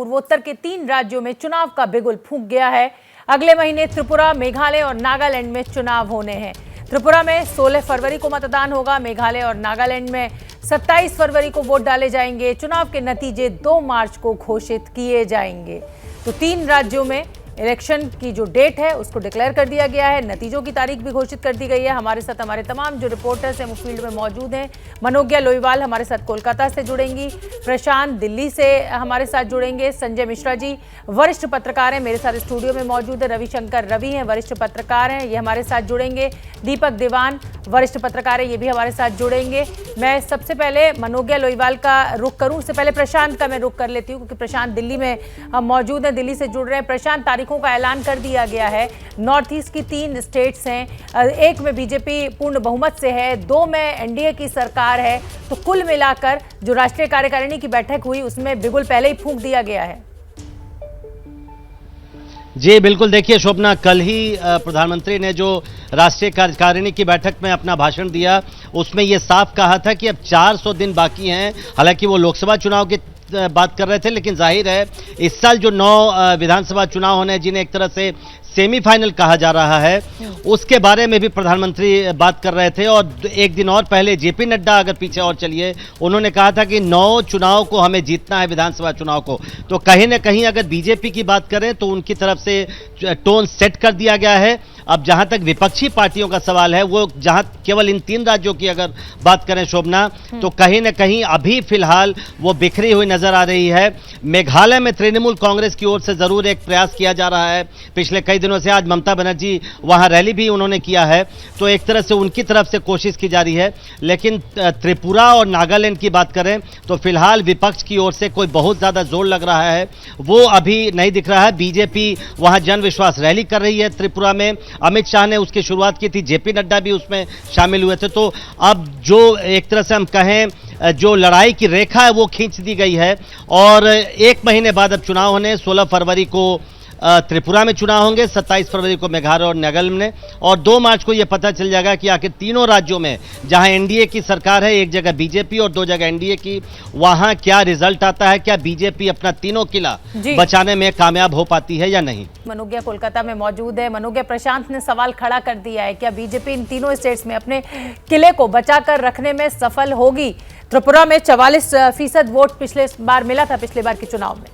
पूर्वोत्तर के 3 राज्यों में चुनाव का बिगुल फूंक गया है। अगले महीने त्रिपुरा, मेघालय और नागालैंड में चुनाव होने हैं। त्रिपुरा में 16 फरवरी को मतदान होगा। मेघालय और नागालैंड में 27 फरवरी को वोट डाले जाएंगे। चुनाव के नतीजे 2 मार्च को घोषित किए जाएंगे। तो 3 राज्यों में इलेक्शन की जो डेट है उसको डिक्लेयर कर दिया गया है। नतीजों की तारीख भी घोषित कर दी गई है। हमारे साथ हमारे तमाम जो रिपोर्टर्स हैं वो फील्ड में मौजूद हैं। मनोज्ञा लोईवाल हमारे साथ कोलकाता से जुड़ेंगी, प्रशांत दिल्ली से हमारे साथ जुड़ेंगे, संजय मिश्रा जी वरिष्ठ पत्रकार हैं मेरे साथ स्टूडियो में मौजूद है, रविशंकर रवि हैं वरिष्ठ पत्रकार हैं ये हमारे साथ जुड़ेंगे, दीपक दीवान वरिष्ठ पत्रकार है ये भी हमारे साथ जुड़ेंगे। मैं सबसे पहले मनोज्ञा लोईवाल का रुख करूं, उससे पहले प्रशांत का मैं रुख कर लेती हूं क्योंकि प्रशांत दिल्ली में मौजूद हैं, दिल्ली से जुड़ रहे हैं। प्रशांत, तारीखों का ऐलान कर दिया गया है। नॉर्थ ईस्ट की 3 स्टेट्स हैं, एक में बीजेपी पूर्ण बहुमत से है, 2 में एनडीए की सरकार है। तो कुल मिलाकर जो राष्ट्रीय कार्यकारिणी की बैठक हुई उसमें बिगुल पहले ही फूंक दिया गया है। जी बिल्कुल, देखिए शोभना, कल ही प्रधानमंत्री ने जो राष्ट्रीय कार्यकारिणी की बैठक में अपना भाषण दिया उसमें ये साफ कहा था कि अब 400 दिन बाकी हैं। हालांकि वो लोकसभा चुनाव की बात कर रहे थे, लेकिन जाहिर है इस साल जो 9 विधानसभा चुनाव होने जिन्हें एक तरह से सेमीफाइनल कहा जा रहा है उसके बारे में भी प्रधानमंत्री बात कर रहे थे। और एक दिन और पहले जेपी नड्डा, अगर पीछे और चलिए, उन्होंने कहा था कि 9 चुनाव को हमें जीतना है, विधानसभा चुनाव को। तो कहीं ना कहीं अगर बीजेपी की बात करें तो उनकी तरफ से टोन सेट कर दिया गया है। अब जहां तक विपक्षी पार्टियों का सवाल है, वो जहां केवल इन 3 राज्यों की अगर बात करें शोभना, तो कहीं ना कहीं अभी फिलहाल वो बिखरी हुई नजर आ रही है। मेघालय में तृणमूल कांग्रेस की ओर से जरूर एक प्रयास किया जा रहा है पिछले कई दिनों से। आज ममता बनर्जी वहां रैली भी उन्होंने किया है, तो एक तरह से उनकी तरफ से कोशिश की जा रही है। लेकिन त्रिपुरा और नागालैंड की बात करें तो फिलहाल विपक्ष की ओर से कोई बहुत ज्यादा जोर लग रहा है वो अभी नहीं दिख रहा है। बीजेपी वहां जन विश्वास रैली कर रही है त्रिपुरा में, अमित शाह ने उसकी शुरुआत की थी, जेपी नड्डा भी उसमें शामिल हुए थे। तो अब जो एक तरह से हम कहें जो लड़ाई की रेखा है वो खींच दी गई है और 1 महीने बाद अब चुनाव होने। 16 फरवरी को त्रिपुरा में चुनाव होंगे, 27 फरवरी को मेघालय और नागालैंड में, और 2 मार्च को यह पता चल जाएगा कि आखिर तीनों राज्यों में जहां एनडीए की सरकार है, एक जगह बीजेपी और 2 जगह एनडीए की, वहां क्या रिजल्ट आता है। क्या बीजेपी अपना तीनों किला बचाने में कामयाब हो पाती है या नहीं। मनोज्ञा कोलकाता में मौजूद है। मनोज्ञा, प्रशांत ने सवाल खड़ा कर दिया है, क्या बीजेपी इन तीनों स्टेट्स में अपने किले को बचाकर रखने में सफल होगी। त्रिपुरा में 44% वोट पिछले बार मिला था, पिछले बार के चुनाव में,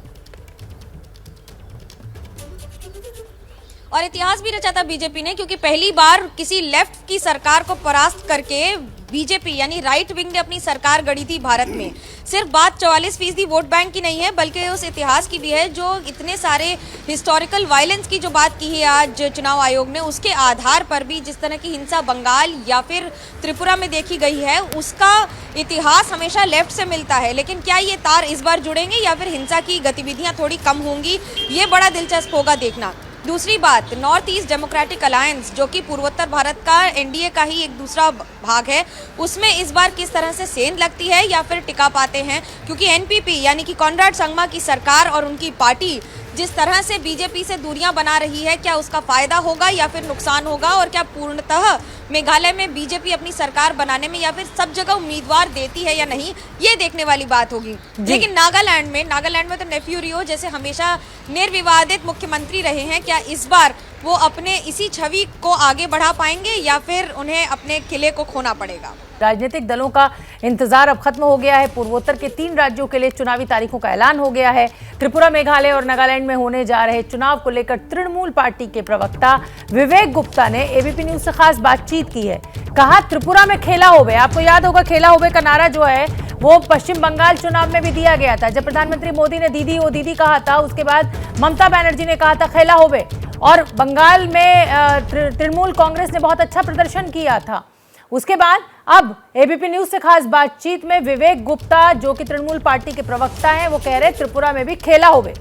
और इतिहास भी रचा था बीजेपी ने, क्योंकि पहली बार किसी लेफ्ट की सरकार को परास्त करके बीजेपी यानी राइट विंग ने अपनी सरकार गढ़ी थी भारत में। सिर्फ बात 44% वोट बैंक की नहीं है, बल्कि उस इतिहास की भी है जो इतने सारे हिस्टोरिकल वायलेंस की जो बात की है आज चुनाव आयोग ने, उसके आधार पर भी जिस तरह की हिंसा बंगाल या फिर त्रिपुरा में देखी गई है उसका इतिहास हमेशा लेफ्ट से मिलता है। लेकिन क्या ये तार इस बार जुड़ेंगे या फिर हिंसा की गतिविधियां थोड़ी कम होंगी, ये बड़ा दिलचस्प होगा देखना। दूसरी बात, नॉर्थ ईस्ट डेमोक्रेटिक अलायंस जो कि पूर्वोत्तर भारत का एनडीए का ही एक दूसरा भाग है, उसमें इस बार किस तरह से सेंध लगती है या फिर टिका पाते हैं, क्योंकि एनपीपी यानी कि कॉनराड संगमा की सरकार और उनकी पार्टी जिस तरह से बीजेपी से दूरियां बना रही है, क्या उसका फायदा होगा या फिर नुकसान होगा, और क्या पूर्णतः मेघालय में बीजेपी अपनी सरकार बनाने में या फिर सब जगह उम्मीदवार देती है या नहीं, ये देखने वाली बात होगी। लेकिन नागालैंड में तो नेफ्यू रियो जैसे हमेशा निर्विवादित मुख्यमंत्री रहे हैं, क्या इस बार वो अपने इसी छवि को आगे बढ़ा पाएंगे या फिर उन्हें अपने किले को खोना पड़ेगा। राजनीतिक दलों का इंतजार अब खत्म हो गया है। पूर्वोत्तर के 3 राज्यों के लिए चुनावी तारीखों का ऐलान हो गया है। त्रिपुरा, मेघालय और नागालैंड में होने जा रहे चुनाव को लेकर तृणमूल पार्टी के प्रवक्ता विवेक गुप्ता ने एबीपी न्यूज से खास बातचीत की है। कहा त्रिपुरा में खेला होबे, आपको याद होगा खेला होबे का नारा जो है वो पश्चिम बंगाल चुनाव में भी दिया गया था। जब प्रधानमंत्री मोदी ने दीदी ओ दीदी कहा था, उसके बाद ममता बनर्जी ने कहा था खेला होबे, और बंगाल में तृणमूल कांग्रेस ने बहुत अच्छा प्रदर्शन किया था। उसके बाद अब एबीपी न्यूज से खास बातचीत में विवेक गुप्ता जो कि तृणमूल पार्टी के प्रवक्ता हैं, वो कह रहे त्रिपुरा में भी खेला होबे।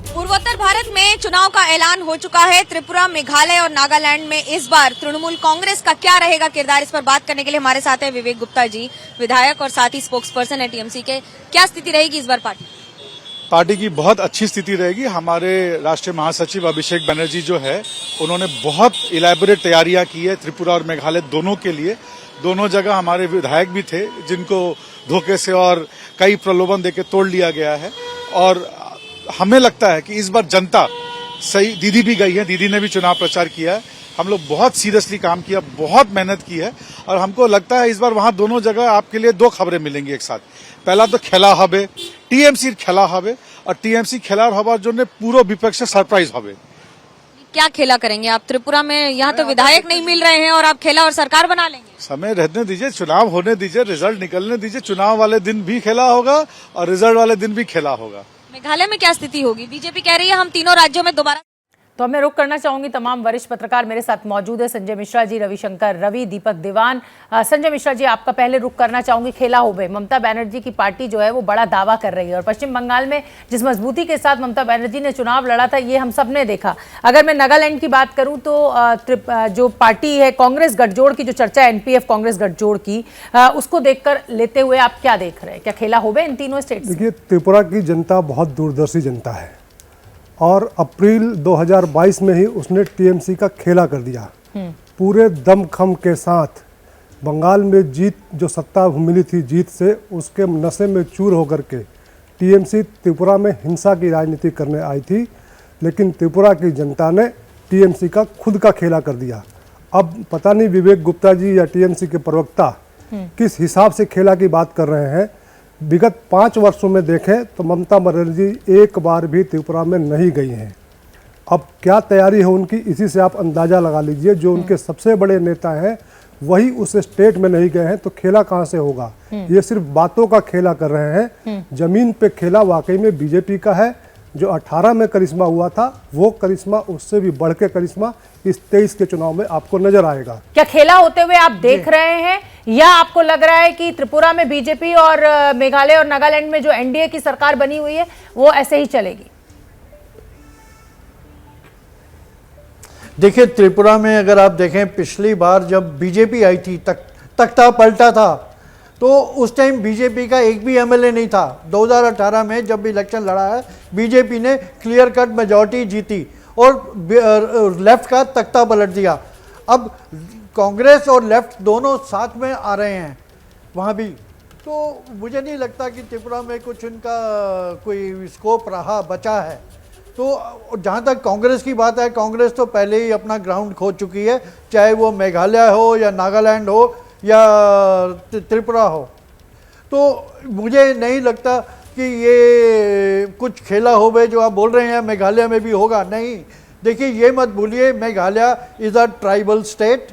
पूर्वोत्तर भारत में चुनाव का ऐलान हो चुका है। त्रिपुरा, मेघालय और नागालैंड में इस बार तृणमूल कांग्रेस का क्या रहेगा किरदार, इस पर बात करने के लिए हमारे साथ है विवेक गुप्ता जी, विधायक और साथ ही स्पोक्स पर्सन है टीएमसी के। क्या स्थिति रहेगी इस बार पार्टी की? बहुत अच्छी स्थिति रहेगी। हमारे राष्ट्रीय महासचिव अभिषेक बनर्जी जो है उन्होंने बहुत इलैबोरेट तैयारियां की है त्रिपुरा और मेघालय दोनों के लिए। दोनों जगह हमारे विधायक भी थे जिनको धोखे से और कई प्रलोभन देके तोड़ लिया गया है, और हमें लगता है कि इस बार जनता सही, दीदी भी गई है, दीदी ने भी चुनाव प्रचार किया है, हम लोग बहुत सीरियसली काम किया, बहुत मेहनत की है और हमको लगता है इस बार वहां दोनों जगह आपके लिए दो खबरें मिलेंगी एक साथ। पहला तो खेला हबे, टीएमसी खेला हबे और टीएमसी खेला हवा जो ने पूरा विपक्ष सरप्राइज हबे। क्या खेला करेंगे आप त्रिपुरा में? यहाँ तो विधायक नहीं मिल रहे हैं और आप खेला और सरकार बना लेंगे। समय रहने दीजिए, चुनाव होने दीजिए, रिजल्ट निकलने दीजिए। चुनाव वाले दिन भी खेला होगा और रिजल्ट वाले दिन भी खेला होगा। मेघालय में क्या स्थिति होगी? बीजेपी कह रही है हम तीनों राज्यों में दोबारा। तो मैं रुक करना चाहूंगी, तमाम वरिष्ठ पत्रकार मेरे साथ मौजूद है, संजय मिश्रा जी, रविशंकर रवि, दीपक दीवान। संजय मिश्रा जी, आपका पहले रुक करना चाहूंगी खेला होबे। ममता बनर्जी की पार्टी जो है वो बड़ा दावा कर रही है और पश्चिम बंगाल में जिस मजबूती के साथ ममता बनर्जी ने चुनाव लड़ा था ये हम सब ने देखा। अगर मैं नागालैंड की बात करूं तो जो पार्टी है कांग्रेस गठजोड़ की, जो चर्चा है एनपीएफ कांग्रेस गठजोड़ की, उसको देखकर लेते हुए आप क्या देख रहे हैं? क्या खेला होबे इन तीनों स्टेट? देखिए, त्रिपुरा की जनता बहुत दूरदर्शी जनता है और अप्रैल 2022 में ही उसने टीएमसी का खेला कर दिया। पूरे दमखम के साथ बंगाल में जीत, जो सत्ता मिली थी जीत से, उसके नशे में चूर होकर के टीएमसी त्रिपुरा में हिंसा की राजनीति करने आई थी, लेकिन त्रिपुरा की जनता ने टीएमसी का खुद का खेला कर दिया। अब पता नहीं विवेक गुप्ता जी या टीएमसी के प्रवक्ता किस हिसाब से खेला की बात कर रहे हैं। विगत 5 वर्षों में देखें तो ममता बनर्जी एक बार भी त्रिपुरा में नहीं गई हैं। अब क्या तैयारी है उनकी, इसी से आप अंदाज़ा लगा लीजिए। जो उनके सबसे बड़े नेता हैं वही उस स्टेट में नहीं गए हैं तो खेला कहाँ से होगा? ये सिर्फ बातों का खेला कर रहे हैं। जमीन पे खेला वाकई में बीजेपी का है। जो 18 में करिश्मा हुआ था वो करिश्मा, उससे भी बढ़ के करिश्मा इस 23 के चुनाव में आपको नजर आएगा। क्या खेला होते हुए आप देख रहे हैं या आपको लग रहा है कि त्रिपुरा में बीजेपी और मेघालय और नागालैंड में जो एनडीए की सरकार बनी हुई है वो ऐसे ही चलेगी? देखिए, त्रिपुरा में अगर आप देखें, पिछली बार जब बीजेपी आई थी तख्ता पलटा था तो उस टाइम बीजेपी का एक भी एमएलए नहीं था। 2018 में जब इलेक्शन लड़ा है बीजेपी ने क्लियर कट मेजॉरिटी जीती और लेफ्ट का तख्ता पलट दिया। अब कांग्रेस और लेफ्ट दोनों साथ में आ रहे हैं वहाँ भी, तो मुझे नहीं लगता कि त्रिपुरा में कुछ उनका कोई स्कोप रहा बचा है। तो जहाँ तक कांग्रेस की बात है, कांग्रेस तो पहले ही अपना ग्राउंड खो चुकी है, चाहे वो मेघालय हो या नागालैंड हो या त्रिपुरा हो। तो मुझे नहीं लगता कि ये कुछ खेला होवे जो आप बोल रहे हैं मेघालय में भी होगा। नहीं, देखिए ये मत भूलिए, Meghalaya is a tribal state.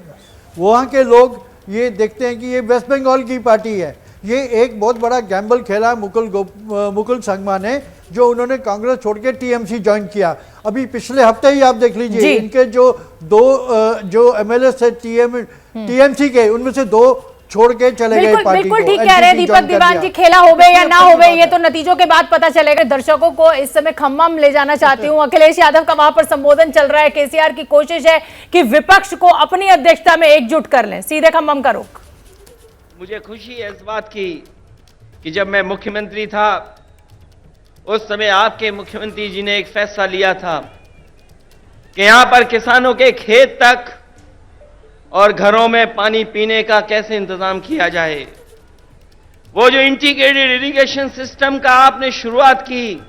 वहाँ के लोग ये देखते हैं कि ये वेस्ट बंगाल की पार्टी है। ये एक बहुत बड़ा गैम्बल खेला मुकुल संगमा ने, जो उन्होंने कांग्रेस छोड़ के टीएमसी ज्वाइन किया। अभी पिछले हफ्ते ही आप देख लीजिए, इनके जो एमएलए थे टीएमसी के, उनमें से 2 छोड़ के चले गए पार्टी को। बिल्कुल ठीक कह रहे हैं दीपक दीवान जी, खेला होवे या ना होवे ये तो नतीजों के बाद पता चलेगा। दर्शकों को इस समय खम्मम ले जाना चाहती हूँ। अखिलेश यादव का वहां पर संबोधन चल रहा है। केसीआर की कोशिश है कि विपक्ष को अपनी अध्यक्षता में एकजुट कर लें। सीधे खम्मम का रुख। मुझे खुशी है इस बात की कि जब मैं मुख्यमंत्री था उस समय आपके मुख्यमंत्री जी ने एक फैसला लिया था कि यहां पर किसानों के खेत तक और घरों में पानी पीने का कैसे इंतजाम किया जाए। वो जो इंटीग्रेटेड इरिगेशन सिस्टम का आपने शुरुआत की,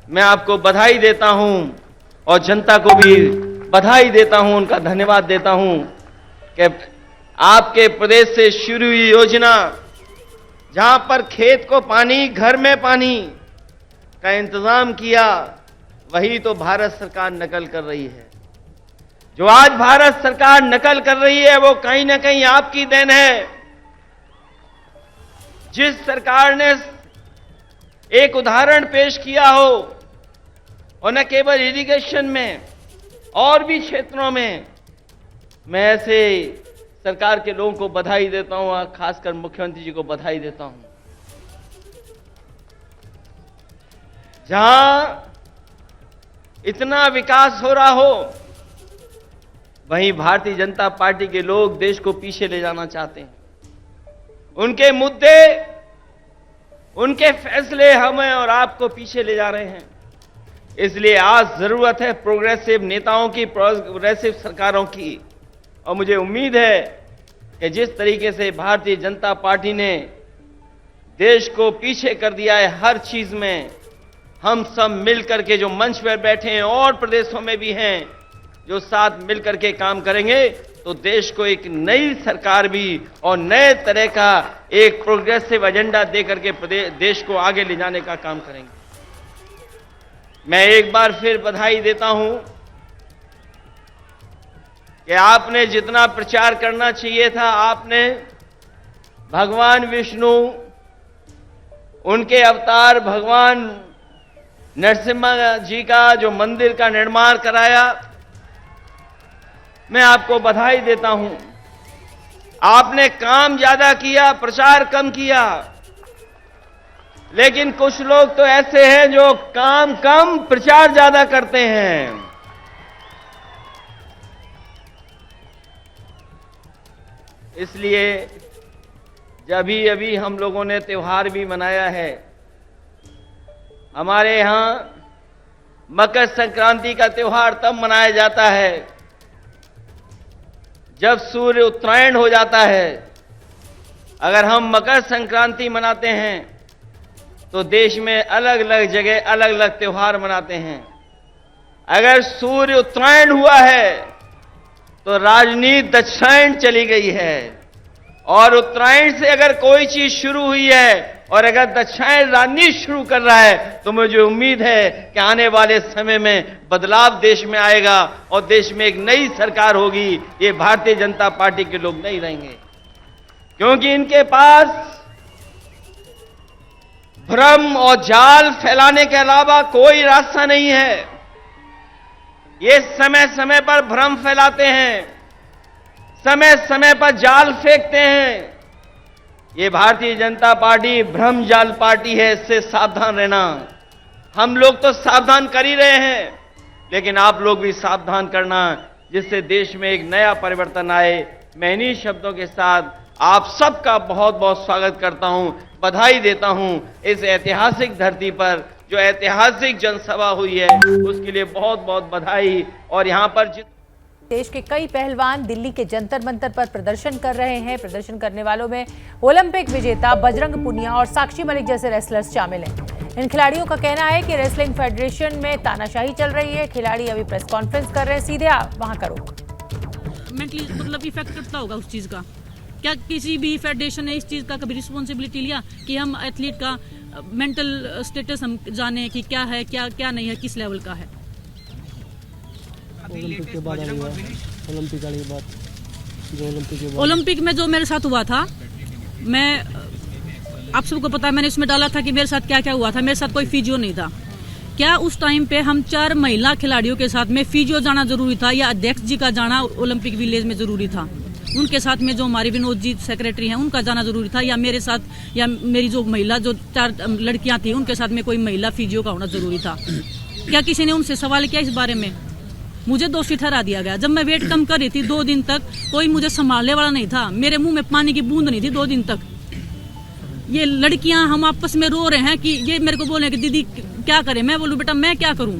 मैं आपको बधाई देता हूं और जनता को भी बधाई देता हूं, उनका धन्यवाद देता हूं कि आपके प्रदेश से शुरू हुई योजना जहां पर खेत को पानी, घर में पानी का इंतजाम किया, वही तो भारत सरकार नकल कर रही है। जो आज भारत सरकार नकल कर रही है वो कहीं ना कहीं आपकी देन है। जिस सरकार ने एक उदाहरण पेश किया हो, और न केवल इरिगेशन में और भी क्षेत्रों में, मैं ऐसे सरकार के लोगों को बधाई देता हूं, और खासकर मुख्यमंत्री जी को बधाई देता हूं। जहां इतना विकास हो रहा हो, वहीं भारतीय जनता पार्टी के लोग देश को पीछे ले जाना चाहते हैं। उनके मुद्दे, उनके फैसले हमें और आपको पीछे ले जा रहे हैं। इसलिए आज जरूरत है प्रोग्रेसिव नेताओं की, प्रोग्रेसिव सरकारों की। और मुझे उम्मीद है कि जिस तरीके से भारतीय जनता पार्टी ने देश को पीछे कर दिया है हर चीज में, हम सब मिलकर के जो मंच पर बैठे हैं और प्रदेशों में भी हैं, जो साथ मिलकर के काम करेंगे तो देश को एक नई सरकार भी और नए तरह का एक प्रोग्रेसिव एजेंडा दे करके देश को आगे ले जाने का काम करेंगे। मैं एक बार फिर बधाई देता हूं कि आपने जितना प्रचार करना चाहिए था, आपने भगवान विष्णु, उनके अवतार भगवान नरसिम्हा जी का जो मंदिर का निर्माण कराया, मैं आपको बधाई देता हूं। आपने काम ज्यादा किया, प्रचार कम किया, लेकिन कुछ लोग तो ऐसे हैं जो काम कम प्रचार ज्यादा करते हैं। इसलिए जब अभी हम लोगों ने त्योहार भी मनाया है, हमारे यहां मकर संक्रांति का त्योहार तब मनाया जाता है जब सूर्य उत्तरायण हो जाता है। अगर हम मकर संक्रांति मनाते हैं तो देश में अलग अलग जगह अलग अलग त्योहार मनाते हैं। अगर सूर्य उत्तरायण हुआ है तो राजनीति दक्षिणायन चली गई है, और उत्तरायण से अगर कोई चीज शुरू हुई है और अगर दक्षिणायन राजनीति शुरू कर रहा है तो मुझे उम्मीद है कि आने वाले समय में बदलाव देश में आएगा और देश में एक नई सरकार होगी। ये भारतीय जनता पार्टी के लोग नहीं रहेंगे, क्योंकि इनके पास भ्रम और जाल फैलाने के अलावा कोई रास्ता नहीं है। ये समय समय पर भ्रम फैलाते हैं, समय समय पर जाल फेंकते हैं। ये भारतीय जनता पार्टी भ्रम जाल पार्टी है, इससे सावधान रहना। हम लोग तो सावधान कर ही रहे हैं, लेकिन आप लोग भी सावधान करना, जिससे देश में एक नया परिवर्तन आए। मैं इन्हीं शब्दों के साथ आप सबका बहुत बहुत स्वागत करता हूं, बधाई देता हूं। इस ऐतिहासिक धरती पर जो ऐतिहासिक जनसभा हुई है उसके लिए बहुत बहुत बधाई। और यहां पर देश के कई पहलवान दिल्ली के जंतर मंतर पर प्रदर्शन कर रहे हैं। प्रदर्शन करने वालों में ओलंपिक विजेता बजरंग पुनिया और साक्षी मलिक जैसे रेसलर्स शामिल हैं। इन खिलाड़ियों का कहना है कि रेसलिंग फेडरेशन में तानाशाही चल रही है। खिलाड़ी अभी प्रेस कॉन्फ्रेंस कर रहे हैं, सीधे वहां करो। मेंटली मतलब इफेक्ट करता होगा उस चीज का। क्या किसी भी फेडरेशन ने इस चीज का कभी रिस्पॉन्सिबिलिटी लिया कि हम एथलीट का मेंटल स्टेटस हम जाने कि क्या है, क्या नहीं है, किस लेवल का है। ओलंपिक के बाद ओलंपिक वाली बात, जो ओलंपिक के बाद ओलंपिक में जो मेरे साथ हुआ था, मैं आप सबको पता है, मैंने उसमें डाला था कि मेरे साथ क्या क्या हुआ था। मेरे साथ कोई फिजियो नहीं था। क्या उस टाइम पे हम 4 महिला खिलाड़ियों के साथ में फिजियो जाना जरूरी था, या अध्यक्ष जी का जाना ओलंपिक विलेज में जरूरी था? उनके साथ में जो हमारे विनोद जी सेक्रेटरी हैं उनका जाना जरूरी था, या मेरे साथ, या मेरी जो महिला जो 4 लड़कियां थी उनके साथ में कोई महिला फिजियो का होना जरूरी था? क्या किसी ने उनसे सवाल किया इस बारे में? मुझे दोषी ठहरा दिया गया। जब मैं वेट कम कर रही थी 2 दिन तक, कोई मुझे संभालने वाला नहीं था। मेरे मुंह में पानी की बूंद नहीं थी 2 दिन तक। ये लड़कियां हम आपस में रो रहे हैं कि ये मेरे को बोले कि दीदी क्या करें। मैं बोलूं बेटा मैं क्या करूं।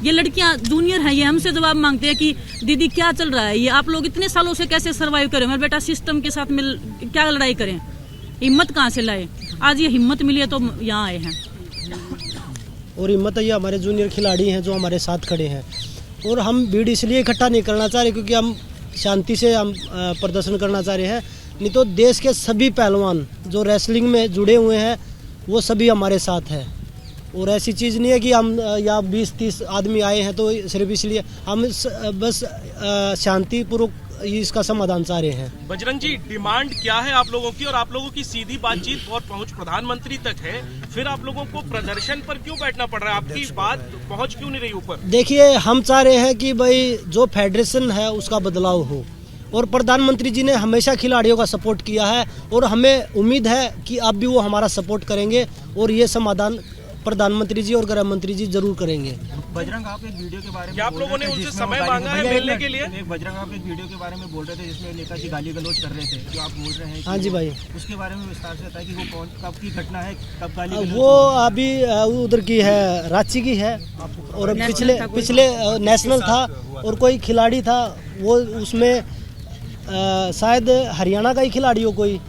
ये लड़कियां जूनियर हैं, ये हमसे जवाब मांगते हैं कि दीदी क्या चल रहा है, ये आप लोग इतने सालों से कैसे सर्वाइव करें। मैं बेटा सिस्टम के साथ मिल क्या लड़ाई करें, हिम्मत कहाँ से लाए। आज ये हिम्मत मिली है तो यहाँ आए हैं। और हिम्मत ये हमारे जूनियर खिलाड़ी हैं जो हमारे साथ खड़े हैं। और हम भीड़ इसलिए इकट्ठा नहीं करना चाह रहे क्योंकि हम शांति से हम प्रदर्शन करना चाह रहे हैं। नहीं तो देश के सभी पहलवान जो रेसलिंग में जुड़े हुए हैं वो सभी हमारे साथ हैं। और ऐसी चीज़ नहीं है कि हम यहाँ 20-30 आदमी आए हैं तो सिर्फ इसलिए, हम बस शांतिपूर्वक इसका समाधान चाह रहे हैं। बजरंग जी, डिमांड क्या है आप लोगों की? और आप लोगों की सीधी बातचीत और पहुंच प्रधानमंत्री तक है, फिर आप लोगों को प्रदर्शन पर क्यों बैठना पड़ रहा है? आपकी बात पहुंच क्यों नहीं रही ऊपर? देखिए, हम चाह रहे हैं कि भाई जो फेडरेशन है उसका बदलाव हो, और प्रधानमंत्री जी ने हमेशा खिलाड़ियों का सपोर्ट किया है और हमें उम्मीद है कि अब भी वो हमारा सपोर्ट करेंगे और ये समाधान प्रधानमंत्री जी और गृह मंत्री जी जरूर करेंगे। बजरंग, आप एक वीडियो के बारे में आप लोगों ने उनसे समय मांगा है मिलने के लिए? बजरंग, आप एक वीडियो के बारे में बोल रहे थे जिसमें नेताजी गाली गलौज कर रहे थे, जो आप बोल रहे हैं। हाँ जी भाई, उसके बारे में विस्तार से बताइए कि वो कब की घटना है, कब गाली? वो अभी उधर की है, रांची की है, और पिछले नेशनल था और कोई खिलाड़ी था वो उसमें शायद हरियाणा का ही खिलाड़ी हो कोई,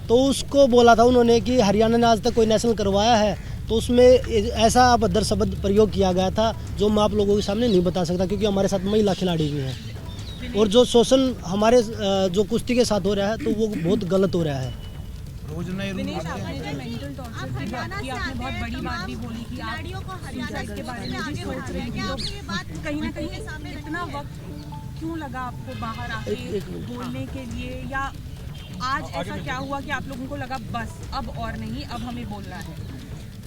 तो उसको बोला था उन्होंने कि हरियाणा ने आज तक कोई नेशनल करवाया है, तो उसमें ऐसा अभद्र शब्द प्रयोग किया गया था जो मैं आप लोगों के सामने नहीं बता सकता, क्योंकि हमारे साथ महिला खिलाड़ी भी हैं और जो शोषण हमारे जो कुश्ती के साथ हो रहा है तो वो बहुत गलत हो रहा है। दिनेश, आपने जो मेंटल टॉर्चर की बात की, आपने बहुत बड़ी बात भी बोली कि आप इसके बारे में भी सोच रहे हैं, तो कहीं ना कहीं इतना वक्त क्यों लगा आपको बाहर आके बोलने के लिए, या आज ऐसा क्या हुआ कि आप लोगों को लगा बस अब और नहीं, अब हमें बोलना है?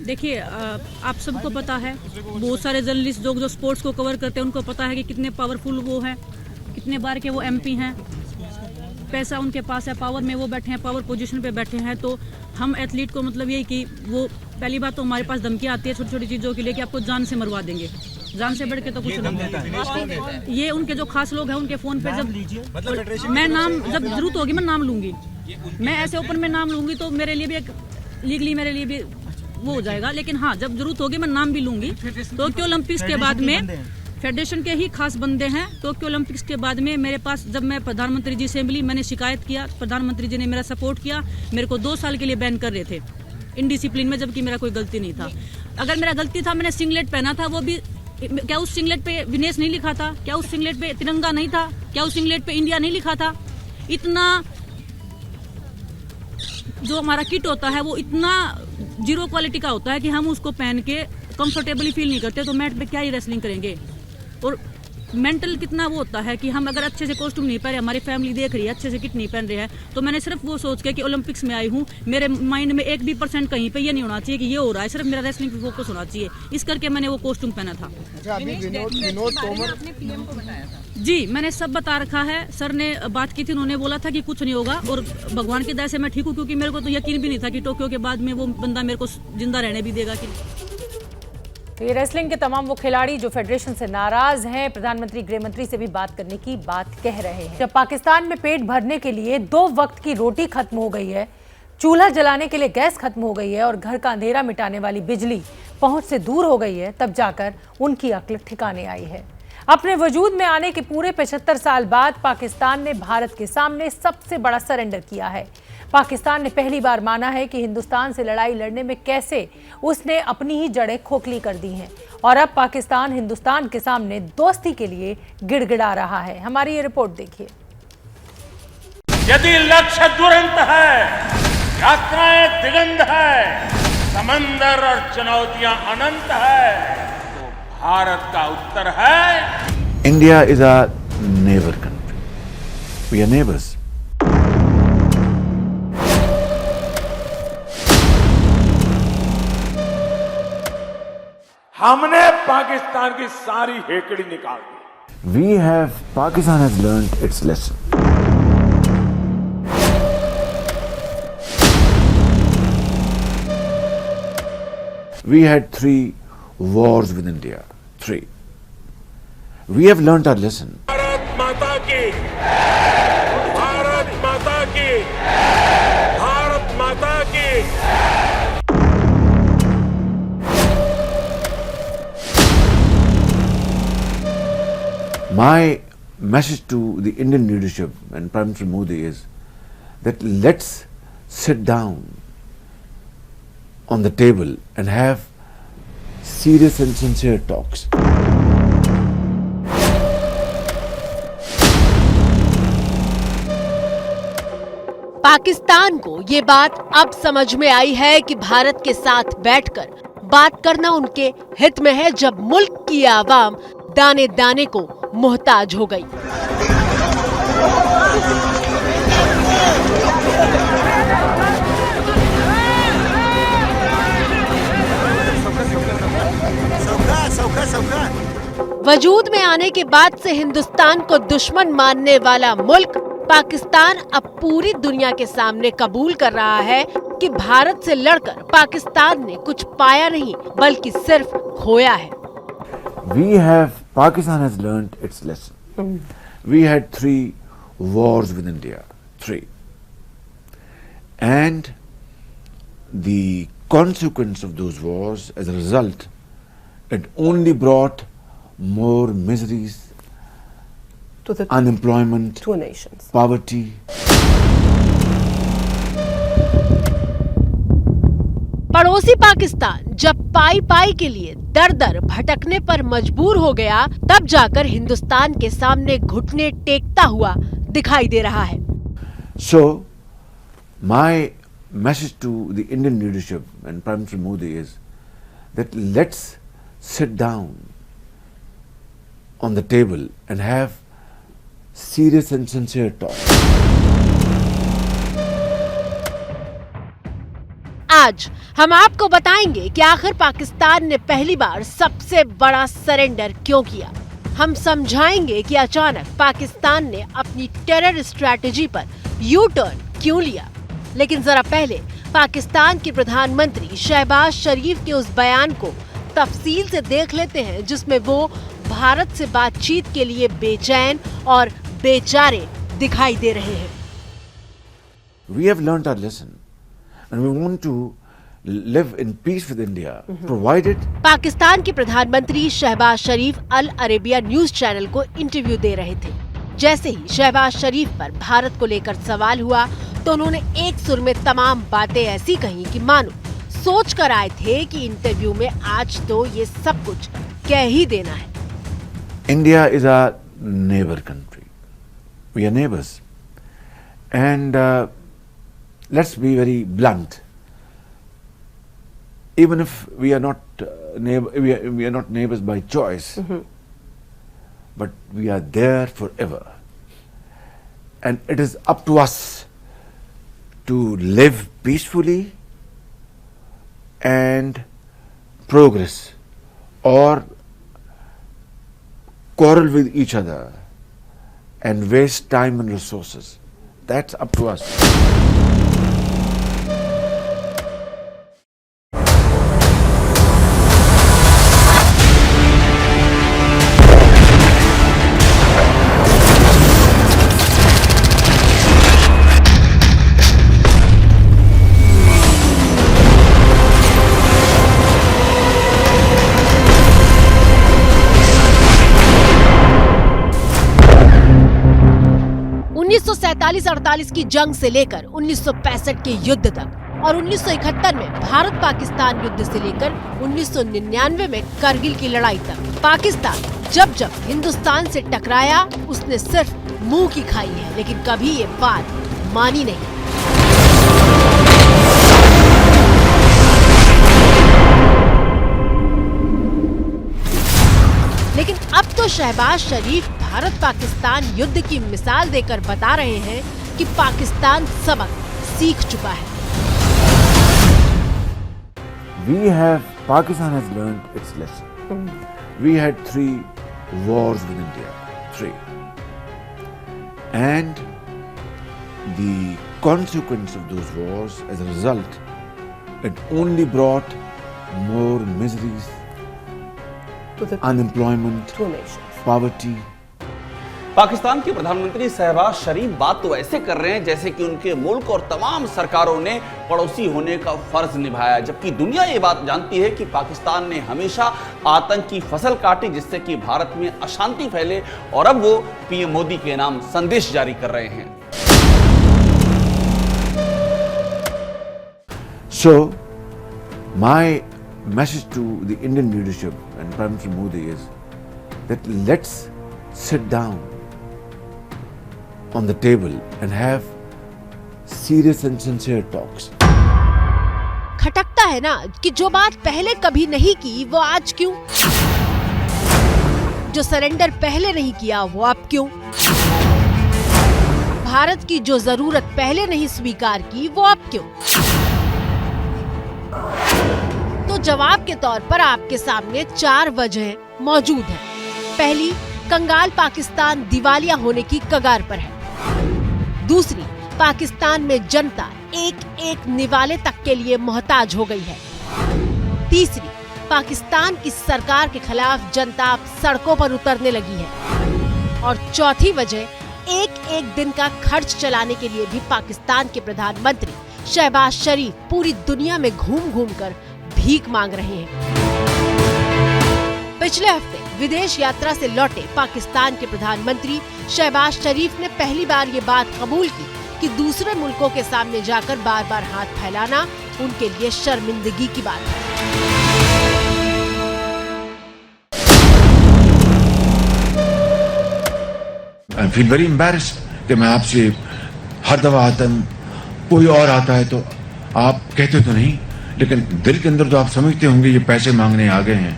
देखिए, आप सबको पता है, बहुत सारे जर्नलिस्ट जो स्पोर्ट्स को कवर करते हैं उनको पता है कि कितने पावरफुल वो हैं, कितने बार के वो एमपी हैं, पैसा उनके पास है, पावर में वो बैठे हैं, पावर पोजीशन पे बैठे हैं। तो हम एथलीट को मतलब यही कि वो पहली बात तो हमारे पास धमकी आती है छोटी छोटी चीज़ों के लिए कि आपको जान से मरवा देंगे, जान से बढ़ के तो कुछ नहीं। ये उनके जो खास लोग हैं उनके फ़ोन पे जब मैं नाम जब जरूरत होगी मैं नाम लूँगी, मैं ऐसे ओपन में नाम लूँगी तो मेरे लिए भी एक लीगली मेरे लिए भी वो हो जाएगा, लेकिन हाँ जब जरूरत होगी मैं नाम भी लूँगी। टोक्यो ओलंपिक्स के बाद में फेडरेशन के ही खास बंदे हैं। टोक्यो ओलंपिक्स के बाद में मेरे पास जब मैं प्रधानमंत्री जी से मिली, मैंने शिकायत किया, प्रधानमंत्री जी ने मेरा सपोर्ट किया, मेरे को 2 साल के लिए बैन कर रहे थे इनडिसिप्लिन में, जबकि मेरा कोई गलती नहीं था। अगर मेरा गलती था, मैंने सिंगलेट पहना था, वो भी क्या उस सिंगलेट पे विनेश नहीं लिखा था? क्या उस सिंगलेट पे तिरंगा नहीं था? क्या उस सिंगलेट पे इंडिया नहीं लिखा था? इतना जो हमारा किट होता है वो इतना जीरो क्वालिटी का होता है कि हम उसको पहन के कंफर्टेबली फील नहीं करते, तो मैट पे क्या ही रेसलिंग करेंगे। और मेंटल कितना वो होता है कि हम अगर अच्छे से कॉस्ट्यूम नहीं पहन रहे, हमारी फैमिली देख रही है, अच्छे से किट नहीं पहन रहे हैं, तो मैंने सिर्फ वो सोच के कि ओलंपिक्स में आई हूँ, मेरे माइंड में 1% कहीं पे ये नहीं होना चाहिए कि ये हो रहा है, सिर्फ मेरा रेसलिंग पे फोकस होना चाहिए, इस करके मैंने वो कॉस्ट्यूम पहना था। विनोद तोमर आपने पीएम को बताया था? जी, मैंने सब बता रखा है, सर ने बात की थी, उन्होंने बोला था कि कुछ नहीं होगा, और भगवान की दया से मैं ठीक हूँ, क्योंकि मेरे को तो यकीन भी नहीं था कि टोक्यो के बाद में वो बंदा मेरे को जिंदा रहने भी देगा कि। तो ये रेसलिंग के तमाम वो खिलाड़ी जो फेडरेशन से नाराज हैं, प्रधानमंत्री गृह मंत्री से भी बात करने की बात कह रहे हैं। जब पाकिस्तान में पेट भरने के लिए 2 वक्त की रोटी खत्म हो गई है, चूल्हा जलाने के लिए गैस खत्म हो गई है और घर का अंधेरा मिटाने वाली बिजली पहुंच से दूर हो गई है, तब जाकर उनकी अक्ल ठिकाने आई है। अपने वजूद में आने के पूरे 75 साल बाद पाकिस्तान ने भारत के सामने सबसे बड़ा सरेंडर किया है। पाकिस्तान ने पहली बार माना है कि हिंदुस्तान से लड़ाई लड़ने में कैसे उसने अपनी ही जड़ें खोखली कर दी हैं, और अब पाकिस्तान हिंदुस्तान के सामने दोस्ती के लिए गिड़गिड़ा रहा है। हमारी ये रिपोर्ट देखिए। यदि लक्ष्य दुरंत है, यात्राएं दिगंत है, समंदर और चुनौतियां अनंत है, तो भारत का उत्तर है India is a neighbour country, we are neighbours. हमने पाकिस्तान की सारी हेकड़ी निकाल दी। We have, Pakistan has learned its lesson. We had 3 wars with India. 3. We have learnt our lesson. Bharat माता की, भारत माता की, भारत माता की। My message to the Indian leadership and Prime Minister Modi is that let's sit down on the table and have serious and sincere talks. Pakistan को ये बात अब समझ में आई है कि भारत के साथ बैठकर बात करना उनके हित में है, जब मुल्क की आवाम दाने दाने को मोहताज हो गई। वजूद में आने के बाद से हिंदुस्तान को दुश्मन मानने वाला मुल्क पाकिस्तान अब पूरी दुनिया के सामने कबूल कर रहा है कि भारत से लड़कर पाकिस्तान ने कुछ पाया नहीं, बल्कि सिर्फ खोया है। Pakistan has learnt its lesson. We had 3 wars with India. 3. And the consequence of those wars, as a result, it only brought more miseries, to the unemployment, 2 nations, poverty. पड़ोसी पाकिस्तान जब पाई पाई के लिए दर दर भटकने पर मजबूर हो गया, तब जाकर हिंदुस्तान के सामने घुटने टेकता हुआ दिखाई दे रहा है। So, my message to the Indian leadership and Prime Minister Modi is that let's sit down on the table and have serious and sincere talk. आज हम आपको बताएंगे कि आखिर पाकिस्तान ने पहली बार सबसे बड़ा सरेंडर क्यों किया। हम समझाएंगे कि अचानक पाकिस्तान ने अपनी टेरर स्ट्रैटेजी पर यू टर्न क्यों लिया। लेकिन जरा पहले पाकिस्तान के प्रधानमंत्री शहबाज शरीफ के उस बयान को तफसील से देख लेते हैं, जिसमें वो भारत से बातचीत के लिए बेचैन और बेचारे दिखाई दे रहे हैं। We have learnt our lesson and we want to live in peace with India, provided Pakistan के प्रधानमंत्री शहबाज शरीफ अल अरेबिया न्यूज चैनल को इंटरव्यू दे रहे थे। जैसे ही शहबाज शरीफ पर भारत को लेकर सवाल हुआ तो उन्होंने एक सुर में तमाम बातें ऐसी कही कि मानो सोच कर आए थे कि इंटरव्यू में आज तो ये सब कुछ कह ही देना है। India is our neighbor country. We are neighbors. And let's be very blunt. Even if we are not we are not neighbors by choice, but we are there forever. And it is up to us to live peacefully and progress, or quarrel with each other and waste time and resources. That's up to us. उन्नीस 48 की जंग से लेकर 1965 के युद्ध तक और 1971 में भारत पाकिस्तान युद्ध से लेकर 1999 में करगिल की लड़ाई तक पाकिस्तान जब जब हिंदुस्तान से टकराया उसने सिर्फ मुंह की खाई है, लेकिन कभी ये बात मानी नहीं। लेकिन अब तो शहबाज शरीफ भारत पाकिस्तान युद्ध की मिसाल देकर बता रहे हैं कि पाकिस्तान सबक सीख चुका है। Pakistan has learned its lesson. We had 3 wars with India, 3. And the consequence of those wars, as a result, it only brought more miseries, unemployment, poverty. Pakistan के प्रधानमंत्री शहबाज शरीफ बात तो ऐसे कर रहे हैं जैसे कि उनके मुल्क और तमाम सरकारों ने पड़ोसी होने का फर्ज निभाया, जबकि दुनिया ये बात जानती है कि पाकिस्तान ने हमेशा आतंक की फसल काटी जिससे कि भारत में अशांति फैले, और अब वो पीएम मोदी के नाम संदेश जारी कर रहे हैं। So, my message to the Indian leadership and Prime Minister Modi is that let's sit down on the table and have serious and sincere talks. खटकता है ना कि जो बात पहले कभी नहीं की वो आज क्यों, जो सरेंडर पहले नहीं किया वो अब क्यों, भारत की जो जरूरत पहले नहीं स्वीकार की वो अब क्यों। तो जवाब के तौर पर आपके सामने 4 वजह मौजूद हैं। पहली, कंगाल पाकिस्तान दिवालिया होने की कगार पर है। दूसरी, पाकिस्तान में जनता एक एक निवाले तक के लिए मोहताज हो गई है। तीसरी, पाकिस्तान की सरकार के खिलाफ जनता अब सड़कों पर उतरने लगी है। और चौथी वजह, एक दिन का खर्च चलाने के लिए भी पाकिस्तान के प्रधानमंत्री शहबाज शरीफ पूरी दुनिया में घूम घूम कर भीख मांग रहे हैं। पिछले हफ्ते विदेश यात्रा से लौटे पाकिस्तान के प्रधानमंत्री शहबाज शरीफ ने पहली बार ये बात कबूल की कि दूसरे मुल्कों के सामने जाकर बार बार हाथ फैलाना उनके लिए शर्मिंदगी की बात है। I feel very embarrassed कि मैं आपसे हर दफा आता हूँ, कोई और आता है तो आप कहते तो नहीं, लेकिन दिल के अंदर तो आप समझते होंगे ये पैसे मांगने आ गए हैं।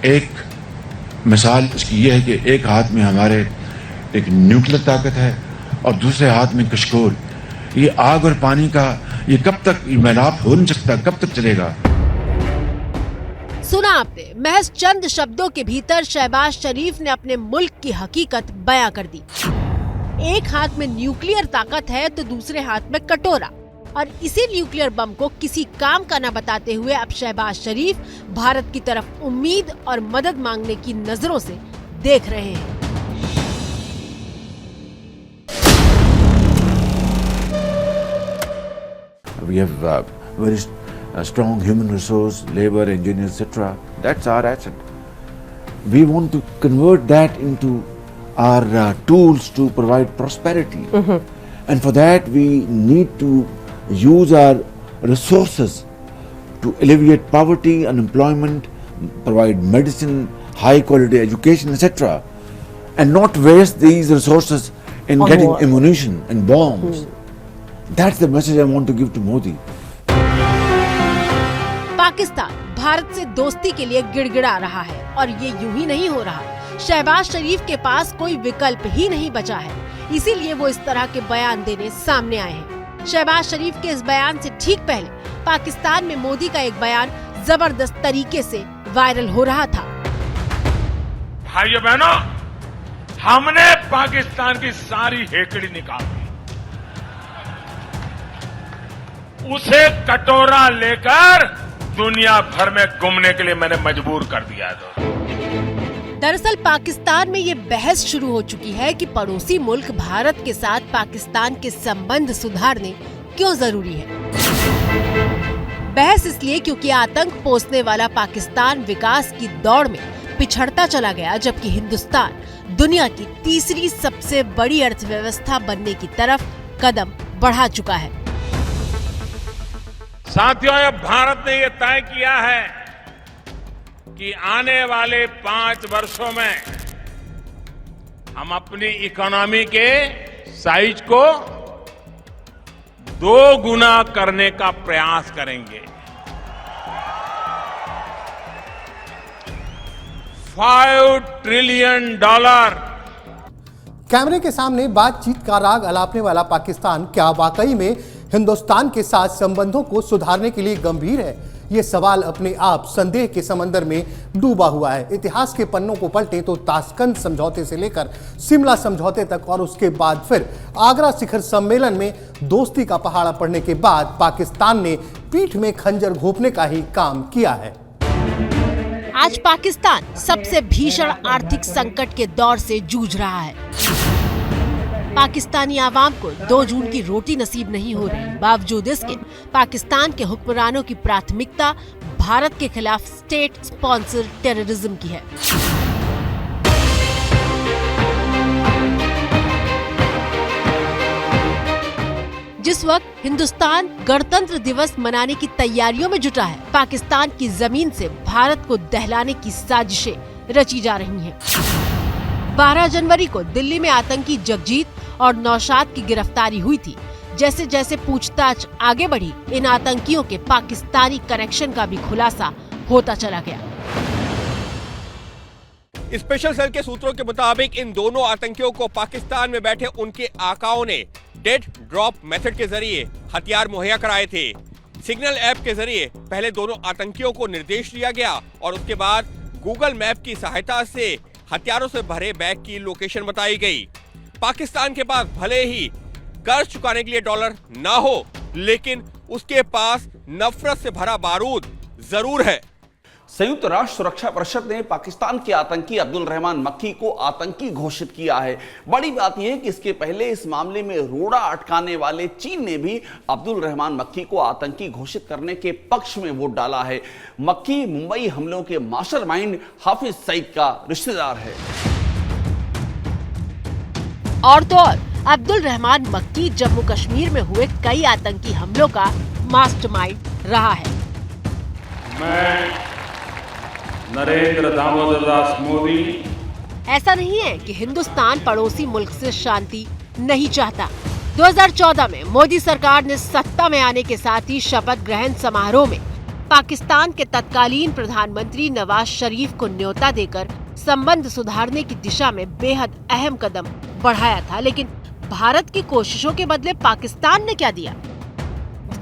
एक मिसाल इसकी ये है कि एक हाथ में हमारे एक न्यूक्लियर ताकत है और दूसरे हाथ में कशकोल। ये आग और पानी का ये कब तक मेलाप हो नहीं सकता, कब तक चलेगा? सुना आपने, महज चंद शब्दों के भीतर शहबाज शरीफ ने अपने मुल्क की हकीकत बयां कर दी। एक हाथ में न्यूक्लियर ताकत है तो दूसरे हाथ में कटोरा, और इसी न्यूक्लियर बम को किसी काम का न बताते हुए अब शहबाज शरीफ भारत की तरफ उम्मीद और मदद मांगने की नजरों से देख रहे हैं। We have very strong human resource, labor, engineers, etc. That's our asset. We want to convert that into our tools to provide prosperity. And for that we need to use our resources to alleviate poverty, unemployment, provide medicine, high quality education, etc. And not waste these resources in getting ammunition and bombs. That's the message I want to give to Modi. Pakistan Bharat से दोस्ती के लिए गिड़गिड़ा रहा है और ये यूं ही नहीं हो रहा। शहबाज शरीफ के पास कोई विकल्प ही नहीं बचा है, इसीलिए वो इस तरह के बयान देने सामने आए हैं। शहबाज शरीफ के इस बयान से ठीक पहले पाकिस्तान में मोदी का एक बयान जबरदस्त तरीके से वायरल हो रहा था। भाइयों बहनों, हमने पाकिस्तान की सारी हेकड़ी निकाल दी, उसे कटोरा लेकर दुनिया भर में घूमने के लिए मैंने मजबूर कर दिया है। दरअसल पाकिस्तान में ये बहस शुरू हो चुकी है कि पड़ोसी मुल्क भारत के साथ पाकिस्तान के संबंध सुधारने क्यों जरूरी है। बहस इसलिए क्योंकि आतंक पोसने वाला पाकिस्तान विकास की दौड़ में पिछड़ता चला गया, जबकि हिंदुस्तान दुनिया की तीसरी सबसे बड़ी अर्थव्यवस्था बनने की तरफ कदम बढ़ा चुका है। साथियों, अब भारत ने यह तय किया है कि आने वाले 5 वर्षों में हम अपनी इकोनॉमी के साइज को 2 गुना करने का प्रयास करेंगे। $5 ट्रिलियन। कैमरे के सामने बातचीत का राग अलापने वाला पाकिस्तान क्या वाकई में हिंदुस्तान के साथ संबंधों को सुधारने के लिए गंभीर है? ये सवाल अपने आप संदेह के समंदर में डूबा हुआ है। इतिहास के पन्नों को पलटें तो ताशकंद समझौते से लेकर शिमला समझौते तक और उसके बाद फिर आगरा शिखर सम्मेलन में दोस्ती का पहाड़ा पड़ने के बाद पाकिस्तान ने पीठ में खंजर घोंपने का ही काम किया है। आज पाकिस्तान सबसे भीषण आर्थिक संकट के दौर से जूझ रहा है। पाकिस्तानी आवाम को 2 जून की रोटी नसीब नहीं हो रही, बावजूद इसके पाकिस्तान के हुक्मरानों की प्राथमिकता भारत के खिलाफ स्टेट स्पॉन्सर टेररिज्म की है। जिस वक्त हिंदुस्तान गणतंत्र दिवस मनाने की तैयारियों में जुटा है, पाकिस्तान की जमीन से भारत को दहलाने की साजिशें रची जा रही हैं। 12 जनवरी को दिल्ली में आतंकी जगजीत और नौशाद की गिरफ्तारी हुई थी। जैसे जैसे पूछताछ आगे बढ़ी, इन आतंकियों के पाकिस्तानी कनेक्शन का भी खुलासा होता चला गया। स्पेशल सेल के सूत्रों के मुताबिक इन दोनों आतंकियों को पाकिस्तान में बैठे उनके आकाओं ने डेड ड्रॉप मेथड के जरिए हथियार मुहैया कराए थे। सिग्नल ऐप के जरिए पहले दोनों आतंकियों को निर्देश दिया गया और उसके बाद गूगल मैप की सहायता से हथियारों से भरे बैग की लोकेशन बताई गई। पाकिस्तान के पास भले ही कर्ज चुकाने के लिए डॉलर ना हो, लेकिन उसके पास नफरत से भरा बारूद जरूर है। संयुक्त राष्ट्र सुरक्षा परिषद ने पाकिस्तान के आतंकी अब्दुल रहमान मक्की को आतंकी घोषित किया है। बड़ी बात यह है कि इसके पहले इस मामले में रोड़ा अटकाने वाले चीन ने भी अब्दुल रहमान मक्की को आतंकी घोषित करने के पक्ष में वोट डाला है। मक्की मुंबई हमलों के मास्टरमाइंड हाफिज सईद का रिश्तेदार है। और तो और अब्दुल रहमान मक्की जम्मू कश्मीर में हुए कई आतंकी हमलों का मास्टरमाइंड रहा है। मैं नरेंद्र दामोदर दास मोदी। ऐसा नहीं है कि हिंदुस्तान पड़ोसी मुल्क से शांति नहीं चाहता। 2014 में मोदी सरकार ने सत्ता में आने के साथ ही शपथ ग्रहण समारोह में पाकिस्तान के तत्कालीन प्रधानमंत्री नवाज शरीफ को न्योता देकर संबंध सुधारने की दिशा में बेहद अहम कदम बढ़ाया था। लेकिन भारत की कोशिशों के बदले पाकिस्तान ने क्या दिया?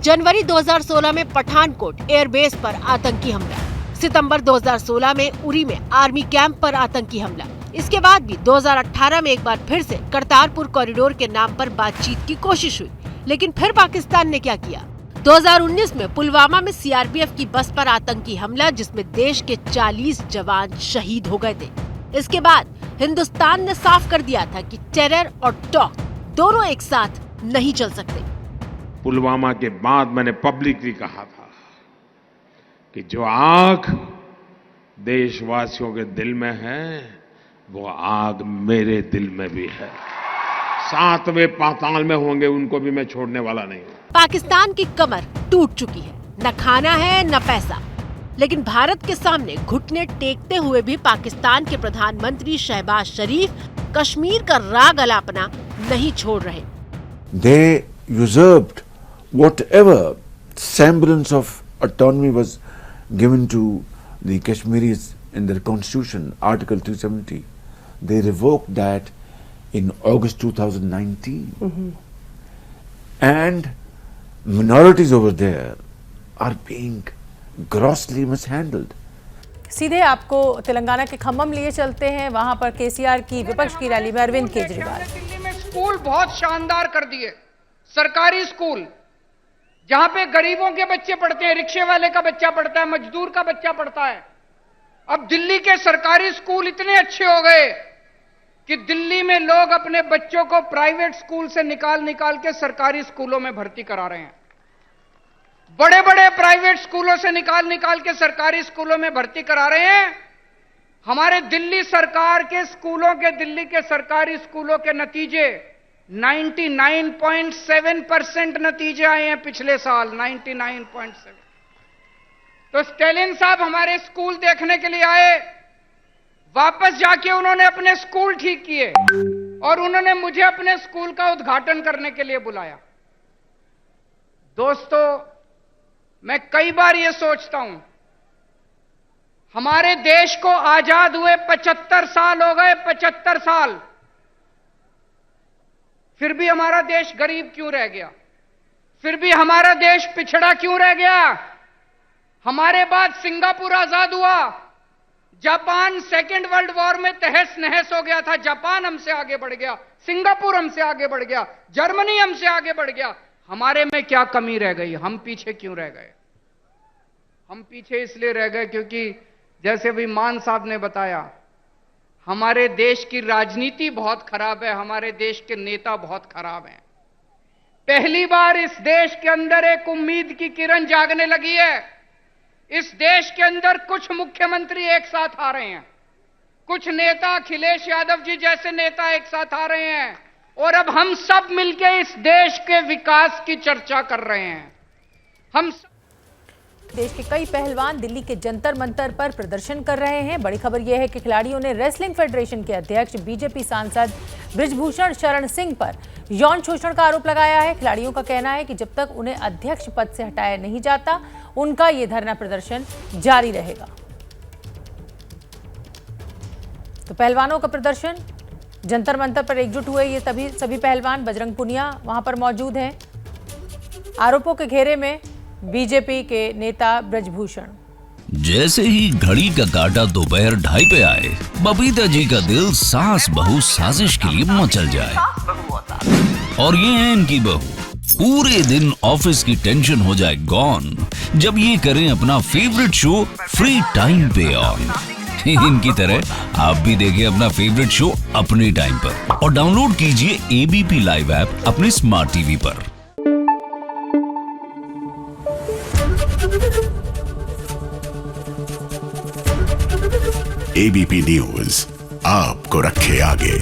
जनवरी 2016 में पठानकोट एयरबेस पर आतंकी हमला, सितंबर 2016 में उरी में आर्मी कैंप पर आतंकी हमला। इसके बाद भी 2018 में एक बार फिर से करतारपुर कॉरिडोर के नाम पर बातचीत की कोशिश हुई, लेकिन फिर पाकिस्तान ने क्या किया? 2019 में पुलवामा में सीआरपीएफ की बस पर आतंकी हमला, जिसमें देश के 40 जवान शहीद हो गए थे। इसके बाद हिंदुस्तान ने साफ कर दिया था कि टेरर और टॉक दोनों एक साथ नहीं चल सकते। पुलवामा के बाद मैंने पब्लिकली कहा था कि जो आग देशवासियों के दिल में है, वो आग मेरे दिल में भी है। सातवें पाताल में होंगे, उनको भी मैं छोड़ने वाला नहीं हूँ। पाकिस्तान की कमर टूट चुकी है, न खाना है न पैसा। लेकिन भारत के सामने घुटने टेकते हुए भी पाकिस्तान के प्रधानमंत्री शहबाज शरीफ कश्मीर का राग अलापना नहीं छोड़ रहे। They usurped whatever semblance of autonomy was given to the Kashmiris in their constitution, Article 370. They revoked that in August 2019. And minorities over there are being grossly mishandled. सीधे आपको तेलंगाना के खम्मम लिए चलते हैं। वहां पर केसीआर की विपक्ष की रैली में अरविंद केजरीवाल। दिल्ली में स्कूल बहुत शानदार कर दिए, सरकारी स्कूल जहां पे गरीबों के बच्चे पढ़ते हैं, रिक्शे वाले का बच्चा पढ़ता है, मजदूर का बच्चा पढ़ता है। अब दिल्ली के सरकारी स्कूल इतने अच्छे हो गए कि दिल्ली में लोग अपने बच्चों को प्राइवेट स्कूल से निकाल के सरकारी स्कूलों में भर्ती करा रहे हैं। बड़े बड़े प्राइवेट स्कूलों से निकाल के सरकारी स्कूलों में भर्ती करा रहे हैं। हमारे दिल्ली सरकार के स्कूलों के, दिल्ली के सरकारी स्कूलों के नतीजे 99.7% नतीजे आए हैं पिछले साल, 99.7। तो स्टेलिन साहब हमारे स्कूल देखने के लिए आए, वापस जाके उन्होंने अपने स्कूल ठीक किए और उन्होंने मुझे अपने स्कूल का उद्घाटन करने के लिए बुलाया। दोस्तों, मैं कई बार यह सोचता हूं, हमारे देश को आजाद हुए 75 साल हो गए, 75 साल, फिर भी हमारा देश गरीब क्यों रह गया? फिर भी हमारा देश पिछड़ा क्यों रह गया? हमारे बाद सिंगापुर आजाद हुआ, जापान सेकेंड वर्ल्ड वॉर में तहस नहस हो गया था, जापान हमसे आगे बढ़ गया, सिंगापुर हमसे आगे बढ़ गया, जर्मनी हमसे आगे बढ़ गया। हमारे में क्या कमी रह गई? हम पीछे क्यों रह गए? हम पीछे इसलिए रह गए क्योंकि जैसे अभी मान साहब ने बताया, हमारे देश की राजनीति बहुत खराब है, हमारे देश के नेता बहुत खराब हैं। पहली बार इस देश के अंदर एक उम्मीद की किरण जागने लगी है। इस देश के अंदर कुछ मुख्यमंत्री एक साथ आ रहे हैं, कुछ नेता, अखिलेश यादव जी जैसे नेता एक साथ आ रहे हैं और अब हम सब मिलकर इस देश के विकास की चर्चा कर रहे हैं। हम देश के कई पहलवान दिल्ली के जंतर मंतर पर प्रदर्शन कर रहे हैं। बड़ी खबर यह है कि खिलाड़ियों ने रेसलिंग फेडरेशन के अध्यक्ष बीजेपी सांसद बृजभूषण शरण सिंह पर यौन शोषण का आरोप लगाया है। खिलाड़ियों का कहना है कि जब तक उन्हें अध्यक्ष पद से हटाया नहीं जाता, उनका ये धरना प्रदर्शन जारी रहेगा। तो पहलवानों का प्रदर्शन, जंतर मंतर पर एकजुट हुए ये सभी पहलवान। बजरंग पुनिया वहां पर मौजूद हैं। आरोपों के घेरे में बीजेपी के नेता बृजभूषण। जैसे ही घड़ी का काटा दोपहर 2:30 पे आए, बबीता जी का दिल सास बहू साजिश के लिए मचल जाए। और ये है इनकी बहू, पूरे दिन ऑफिस की टेंशन हो जाए गॉन जब ये करें अपना फेवरेट शो फ्री टाइम पे ऑन। इनकी तरह आप भी देखिए अपना फेवरेट शो अपने टाइम पर और डाउनलोड कीजिए एबीपी लाइव ऐप अपने स्मार्ट टीवी पर। एबीपी न्यूज आपको रखे आगे।